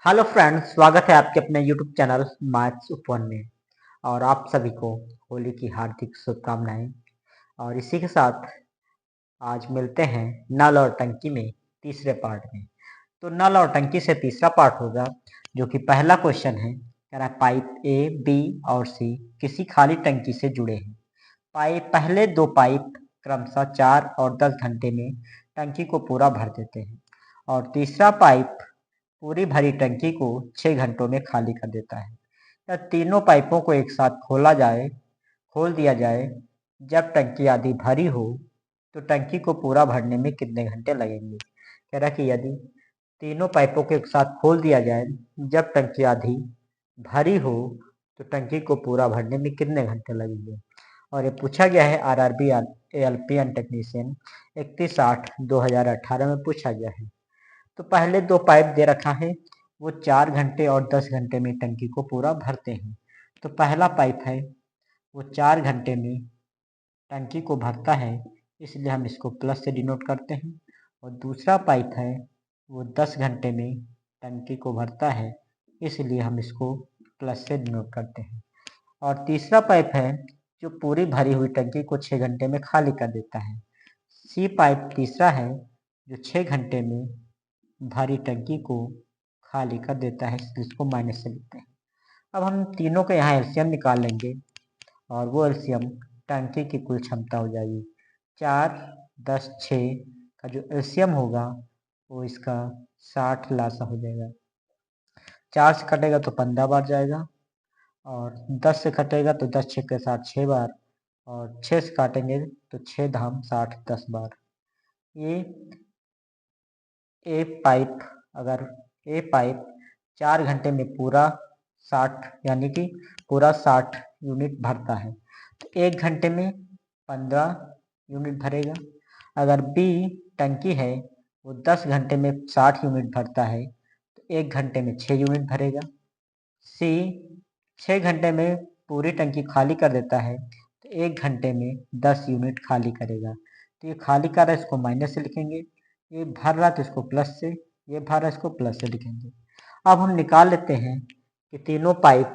Hello friends, स्वागत है आपके अपने यूट्यूब चैनल मैथ्स उपवन में। और आप सभी को होली की हार्दिक शुभकामनाएं। और इसी के साथ आज मिलते हैं नल और टंकी में तीसरे पार्ट में। तो नल और टंकी से तीसरा पार्ट होगा, जो कि पहला क्वेश्चन है। कह रहा है पाइप ए, बी और सी किसी खाली टंकी से जुड़े हैं। पहले दो पाइप क्रमशः 4 और 10 घंटे में टंकी को पूरा भर देते हैं, और तीसरा पाइप पूरी भरी टंकी को 6 घंटों में खाली कर देता है। या तीनों पाइपों को एक साथ खोल दिया जाए जब टंकी आधी भरी हो, तो टंकी को पूरा भरने में कितने घंटे लगेंगे। कह रहा है कि यदि तीनों पाइपों को एक साथ खोल दिया जाए जब टंकी आधी भरी हो, तो टंकी को पूरा भरने में कितने घंटे लगेंगे। और ये पूछा गया है आरआरबी एलपीएन टेक्नीशियन 31/8/2018 में पूछा गया है। तो पहले दो पाइप दे रखा है, वो 4 घंटे और 10 घंटे में टंकी को पूरा भरते हैं। तो पहला पाइप है वो 4 घंटे में टंकी को भरता है, इसलिए हम इसको प्लस से डिनोट करते हैं। और दूसरा पाइप है वो 10 घंटे में टंकी को भरता है, इसलिए हम इसको प्लस से डिनोट करते हैं। और तीसरा पाइप है जो पूरी भरी हुई टंकी को 6 घंटे में खाली कर देता है। सी पाइप तीसरा है जो 6 घंटे में भरी टंकी को खाली कर देता है, इसलिए इसको माइनस से लिखते हैं। अब हम तीनों का यहाँ एलसीएम निकाल लेंगे, और वो एलसीएम टंकी की कुल क्षमता हो जाएगी 4, 10, 6 का जो एलसीएम होगा वो इसका 60 लासा हो जाएगा। 4 से कटेगा तो 15 बार जाएगा, और 10 से कटेगा तो 10 6 के साथ 6 बार, और 6 से काटेंगे तो 6 धाम 60 10 बार। ये ए पाइप अगर ए पाइप 4 घंटे में पूरा 60 यानी कि पूरा 60 यूनिट भरता है, तो 1 घंटे में 15 यूनिट भरेगा। अगर बी टंकी है वो 10 घंटे में 60 यूनिट भरता है, तो 1 घंटे में 6 यूनिट भरेगा। सी 6 घंटे में पूरी टंकी खाली कर देता है, तो 1 घंटे में 10 यूनिट खाली करेगा। तो ये खाली कर रहा है, इसको माइनस से लिखेंगे। ये भर रहा तो इसको प्लस से, ये भर रहा इसको प्लस से लिखेंगे। अब हम निकाल लेते हैं कि तीनों पाइप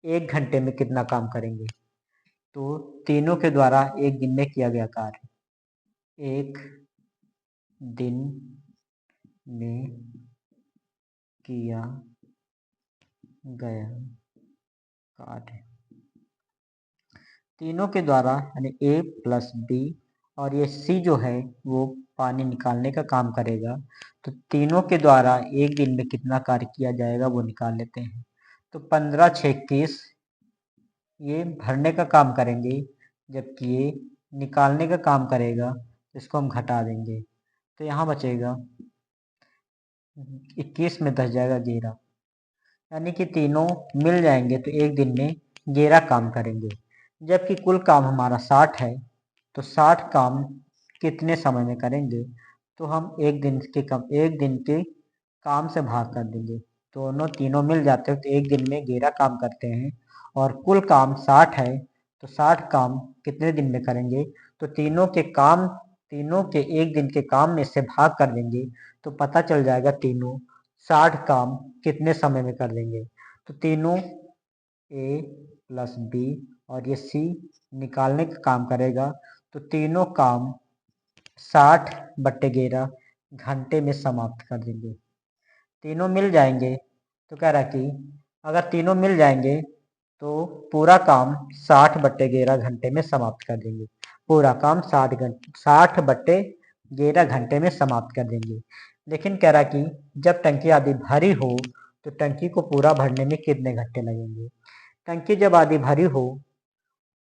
1 घंटे में कितना काम करेंगे। तो तीनों के द्वारा एक दिन में किया गया कार्य, एक दिन में किया गया कार्य तीनों के द्वारा, यानी ए प्लस बी और ये सी जो है वो पानी निकालने का काम करेगा। तो तीनों के द्वारा एक दिन में कितना कार्य किया जाएगा वो निकाल लेते हैं। तो 15 6 21 ये भरने का काम करेंगे, जबकि ये निकालने का काम करेगा। इसको हम घटा देंगे, तो यहाँ बचेगा 21 में 10 जाएगा 11, यानी कि तीनों मिल जाएंगे तो एक दिन में 11 काम करेंगे। जबकि कुल काम हमारा 60 है, तो 60 काम कितने समय में करेंगे। तो हम एक दिन के काम से भाग कर देंगे, दोनों तीनों मिल जाते हैं तो एक दिन में 11 काम करते हैं। और कुल काम 60 है, तो 60 काम कितने दिन में करेंगे। तो तीनों के एक दिन के काम में से भाग कर देंगे, तो पता चल जाएगा तीनों 60 काम कितने समय में कर देंगे। तो तीनों ए प्लस बी और ये सी निकालने का काम करेगा, तो तीनों काम 60/11 घंटे में समाप्त कर देंगे। तीनों मिल जाएंगे, तो कह रहा कि अगर तीनों मिल जाएंगे तो पूरा काम 60/11 घंटे में समाप्त कर देंगे। पूरा काम 60/11 घंटे में समाप्त कर देंगे। लेकिन कह रहा कि जब टंकी आधी भरी हो, तो टंकी को पूरा भरने में कितने घंटे लगेंगे। टंकी जब आधी भरी हो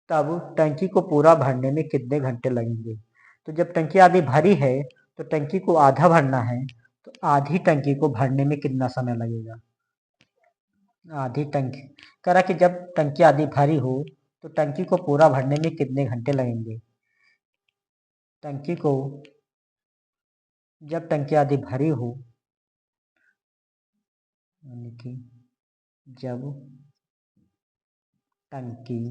तब टंकी को पूरा भरने में कितने घंटे लगेंगे। तो जब टंकी आधी भरी है तो टंकी को आधा भरना है, तो आधी टंकी को भरने में कितना समय लगेगा। आधी टंकी कह रहा कि जब टंकी आधी भरी हो तो टंकी को पूरा भरने में कितने घंटे लगेंगे। टंकी को जब टंकी आधी भरी हो, यानी कि जब टंकी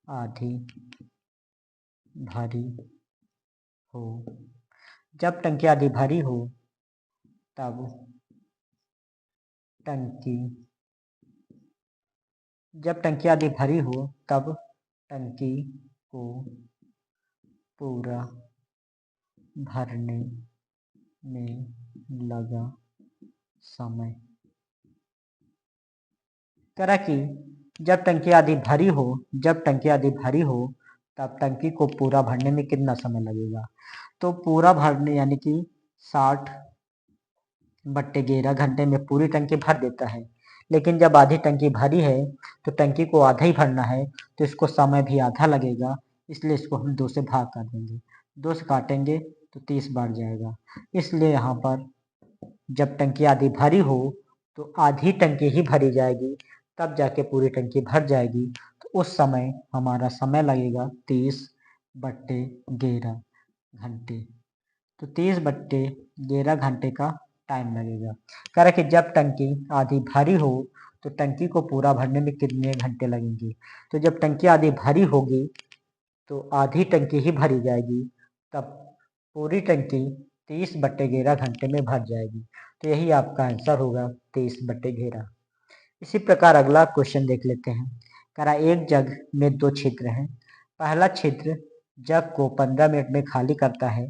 आधी भरी हो जब टंकी आधी भरी हो तब टंकी, जब टंकी आधी भरी हो तब टंकी को पूरा भरने में लगा समय। कह रहा कि जब टंकी आधी भरी हो, जब टंकी आधी भरी हो तब टंकी को पूरा भरने में कितना समय लगेगा। तो पूरा भरने यानी कि 60/11 घंटे में पूरी टंकी भर देता है। लेकिन जब आधी टंकी भरी है तो टंकी को आधा ही भरना है, तो इसको समय भी आधा लगेगा, इसलिए इसको हम 2 से भाग कर देंगे। 2 से काटेंगे तो 30 बढ़ जाएगा। इसलिए यहाँ पर जब टंकी आधी भरी हो तो आधी टंकी ही भरी जाएगी, तब जाके पूरी टंकी भर जाएगी। तो उस समय हमारा समय लगेगा 30/11 घंटे। तो 30/11 घंटे का टाइम लगेगा। कह रहा कि जब टंकी आधी भरी हो तो टंकी को पूरा भरने में कितने घंटे लगेंगे। तो जब टंकी आधी भरी होगी तो आधी टंकी ही भरी जाएगी, तब पूरी टंकी 30/11 घंटे में भर जाएगी। तो यही आपका आंसर होगा 30/11। इसी प्रकार अगला क्वेश्चन देख लेते हैं। कह रहा एक जग में 2 छिद्र हैं। पहला छिद्र जग को 15 मिनट में खाली करता है,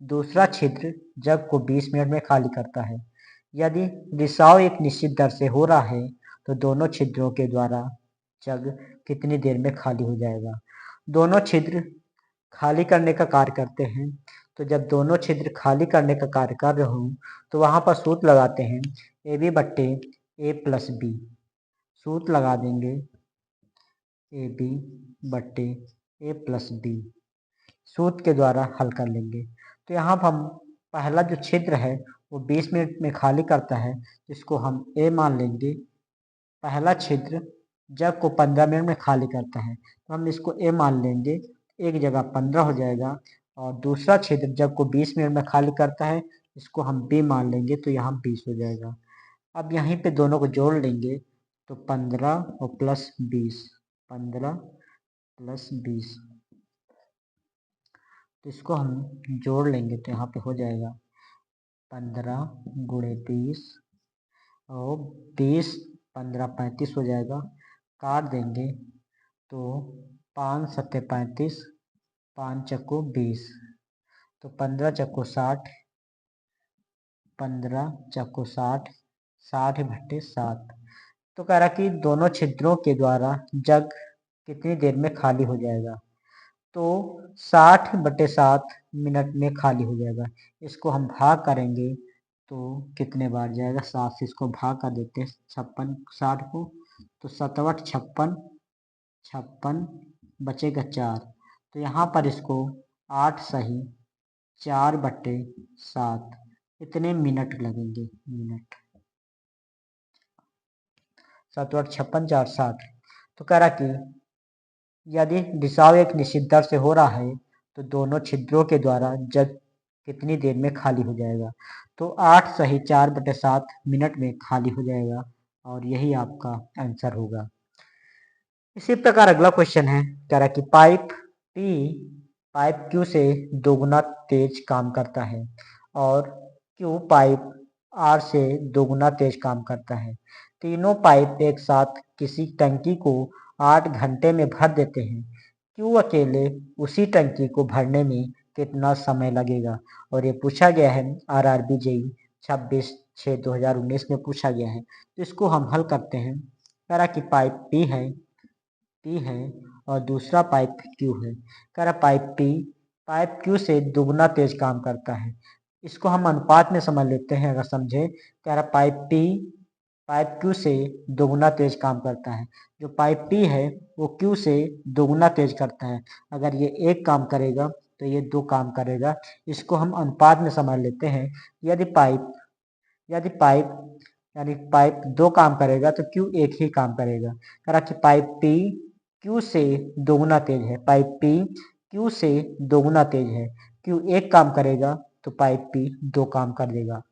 दूसरा छिद्र जग को 20 मिनट में खाली करता है। यदि रिसाव एक निश्चित दर से हो रहा है तो दोनों छिद्रों के द्वारा जग कितनी देर में खाली हो जाएगा। दोनों छिद्र खाली करने का कार्य करते हैं, तो जब दोनों छिद्र खाली करने का कार्य कर रहे हो तो वहां पर सूत्र लगाते हैं AB/A+B। सूत्र लगा देंगे AB/A+B, सूत्र के द्वारा हल कर लेंगे। तो यहाँ पर हम पहला जो छिद्र है वो 20 मिनट में खाली करता है, इसको हम A मान लेंगे। पहला छिद्र जग को 15 मिनट में खाली करता है, तो हम इसको A मान लेंगे, एक जगह 15 हो जाएगा। और दूसरा छिद्र जग को 20 मिनट में खाली करता है, इसको हम B मान लेंगे, तो यहाँ 20 हो जाएगा। अब यहीं पे दोनों को जोड़ लेंगे तो 15 और प्लस 20, 15 प्लस 20, तो इसको हम जोड़ लेंगे तो यहाँ पे हो जाएगा 15 गुणे 20 और 20, 15 35 हो जाएगा। काट देंगे तो 5 सत्ते 35, 5 चक्को 20, तो 15 चक्को 60, 15 चक्को 60, 60/7। तो कह रहा कि दोनों छिद्रों के द्वारा जग कितनी देर में खाली हो जाएगा। तो 60/7 मिनट में खाली हो जाएगा। इसको हम भाग करेंगे तो कितने बार जाएगा, 7 से इसको भाग कर देते हैं 56 60 को, तो 7 56, 56 बचेगा 4। तो यहाँ पर इसको 8 सही 4/7 इतने मिनट लगेंगे। मिनट 7 56 4 60। तो कह रहा कि यदि रिसाव एक निश्चित दर से हो रहा है तो दोनों छिद्रों के द्वारा जग कितनी देर में खाली हो जाएगा। तो 8 सही 4/7 मिनट में खाली हो जाएगा, और यही आपका आंसर होगा। इसी प्रकार अगला क्वेश्चन है, कह रहा कि पाइप Q से दोगुना तेज काम करता है और Q पाइप R से दोगुना तेज काम करता है। तीनों पाइप एक साथ किसी टंकी को 8 घंटे में भर देते हैं। Q अकेले उसी टंकी को भरने में कितना समय लगेगा। और ये पूछा गया है RRB JEE 26/6/2019 में पूछा गया है। तो इसको हम हल करते हैं। कह रहा कि पाइप P है और दूसरा पाइप Q है। कह रहा पाइप Q से दुगना तेज काम करता है। इसको हम अनुपात में समझ लेते हैं अगर समझे। कह रहा पाइप Q से दोगुना तेज काम करता है। जो पाइप P है वो Q से दोगुना तेज करता है। अगर ये एक काम करेगा तो ये 2 काम करेगा। इसको हम अनुपात में समझ लेते हैं। यदि पाइप 2 काम करेगा तो Q एक ही काम करेगा। कह रहा कि पाइप P Q से दोगुना तेज है। पाइप P Q से दोगुना तेज है। Q एक काम करेगा तो पाइप P 2 काम कर देगा।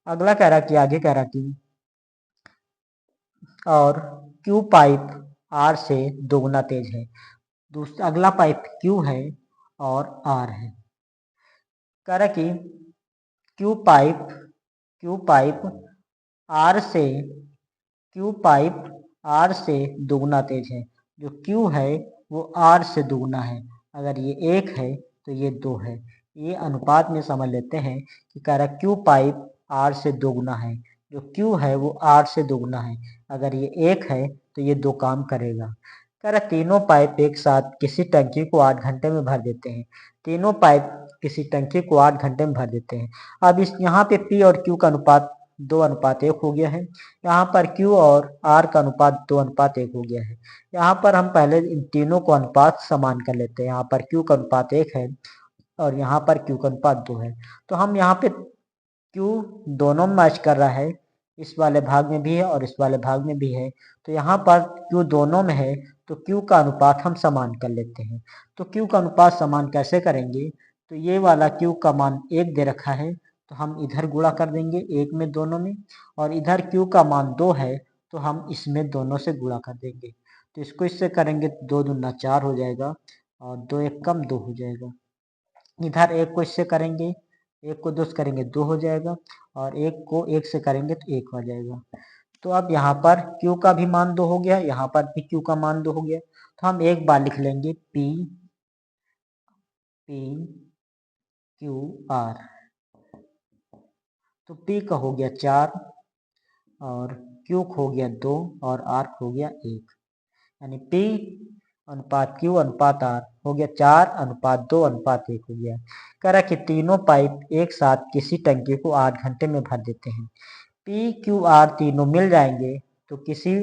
अगला कह रहा कि आगे कह रहा कि और Q पाइप R से दोगुना तेज है। दूसरा अगला पाइप Q है और R है। कह रहा कि Q क्यू पाइप आर से दुगना तेज है। जो क्यू है वो आर से दुगना है। अगर ये 1 है तो ये 2 है। ये अनुपात में समझ लेते हैं कि कह रहा क्यू पाइप आर से दोगुना है। जो क्यू है वो आर से दोगुना है। अगर ये 1 है तो ये 2 काम करेगा। कह रहा तीनों पाइप एक साथ किसी टंकी को 8 घंटे में भर देते हैं। तीनों पाइप किसी टंकी को 8 घंटे में भर देते हैं। अब इस यहाँ पे पी और क्यू का अनुपात 2:1 हो गया है। यहाँ पर क्यू और आर का अनुपात 2:1 हो गया है। यहाँ पर हम पहले इन तीनों को अनुपात समान कर लेते हैं। यहाँ पर क्यू का अनुपात 1 है और यहाँ पर क्यू का अनुपात 2 है। तो हम यहाँ पे क्यू दोनों में मैच कर रहा है, इस वाले भाग में भी है और इस वाले भाग में भी है। तो यहाँ पर क्यू दोनों में है तो क्यू का अनुपात हम समान कर लेते हैं। तो क्यू का अनुपात समान कैसे करेंगे? तो ये वाला क्यू का मान 1 दे रखा है तो हम इधर गुणा कर देंगे 1 में दोनों में, और इधर क्यू का मान 2 है तो हम इसमें दोनों से गुणा कर देंगे। तो इसको इससे करेंगे 2 दूना 4 हो जाएगा और 2 1 कम 2 हो जाएगा। इधर 1 को इससे करेंगे, 1 को 2 से करेंगे 2 हो जाएगा और 1 को 1 से करेंगे तो 1 हो जाएगा। तो अब यहाँ पर Q का भी मान 2 हो गया, यहाँ पर भी Q का मान 2 हो गया। तो हम एक बार लिख लेंगे P Q R। तो P का हो गया 4 और Q हो गया 2 और R हो गया 1, यानी P अनुपात Q अनुपात R हो गया 4:2:1 हो गया। कह रहा कि तीनों पाइप एक साथ किसी टंकी को 8 घंटे में भर देते हैं। P Q R तीनों मिल जाएंगे तो किसी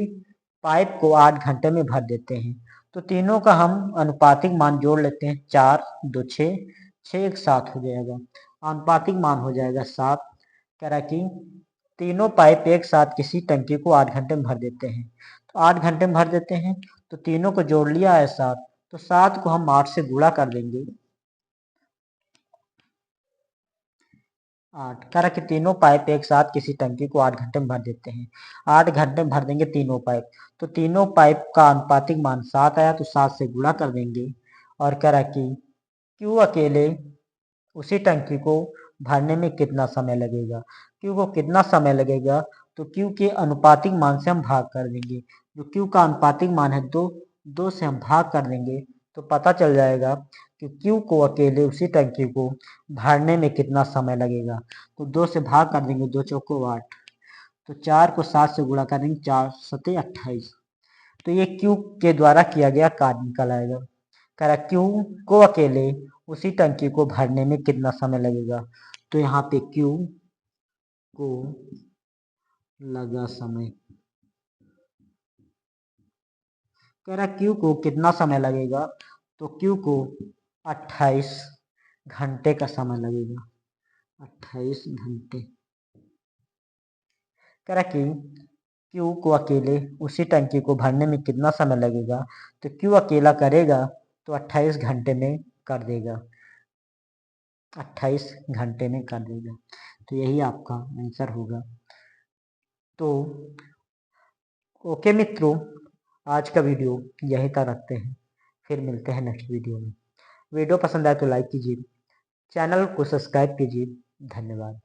पाइप को 8 घंटे में भर देते हैं। तो तीनों का हम अनुपातिक मान जोड़ लेते हैं, 4 2 6, 6 1 7 हो जाएगा। अनुपातिक मान हो जाएगा 7। कह रहा कि तीनों पाइप एक साथ किसी टंकी को 8 घंटे में भर देते हैं। तो 8 घंटे में भर देते हैं तो तीनों को जोड़ लिया है 7, तो 7 को हम 8 से गुणा कर देंगे। 8 कह रहा कि तीनों पाइप एक साथ किसी टंकी को 8 घंटे में भर देते हैं। 8 घंटे में भर देंगे तीनों पाइप, तो तीनों पाइप का अनुपातिक मान 7 आया तो 7 से गुणा कर देंगे। और कह रहा कि क्यू अकेले उसी टंकी को भरने में कितना समय लगेगा। क्यू को कितना समय लगेगा तो क्यू के अनुपातिक मान से हम भाग कर देंगे। जो क्यू का अनुपातिक मान है 2, 2 से हम भाग कर देंगे तो पता चल जाएगा कि क्यू को अकेले उसी टंकी को भरने में कितना समय लगेगा। तो 2 से भाग कर देंगे, 2 चौको 8, तो 4 को 7 से गुणा करेंगे, 4 7 28। तो ये क्यू के द्वारा किया गया कार्य निकल आएगा। कह रहा क्यू को अकेले उसी टंकी को भरने में कितना समय लगेगा। तो यहाँ पे क्यू को लगा समय। कह रहा क्यू को कितना समय लगेगा तो क्यू को 28 घंटे का समय लगेगा, 28 घंटे। कह रहा कि क्यू को अकेले उसी टंकी को भरने में कितना समय लगेगा। तो क्यू अकेला करेगा तो 28 घंटे में कर देगा, 28 घंटे में कर देगा। तो यही आपका आंसर होगा। तो ओके मित्रों, आज का वीडियो यहीं तक रखते हैं, फिर मिलते हैं नेक्स्ट वीडियो में। वीडियो पसंद आए तो लाइक कीजिए, चैनल को सब्सक्राइब कीजिए। धन्यवाद।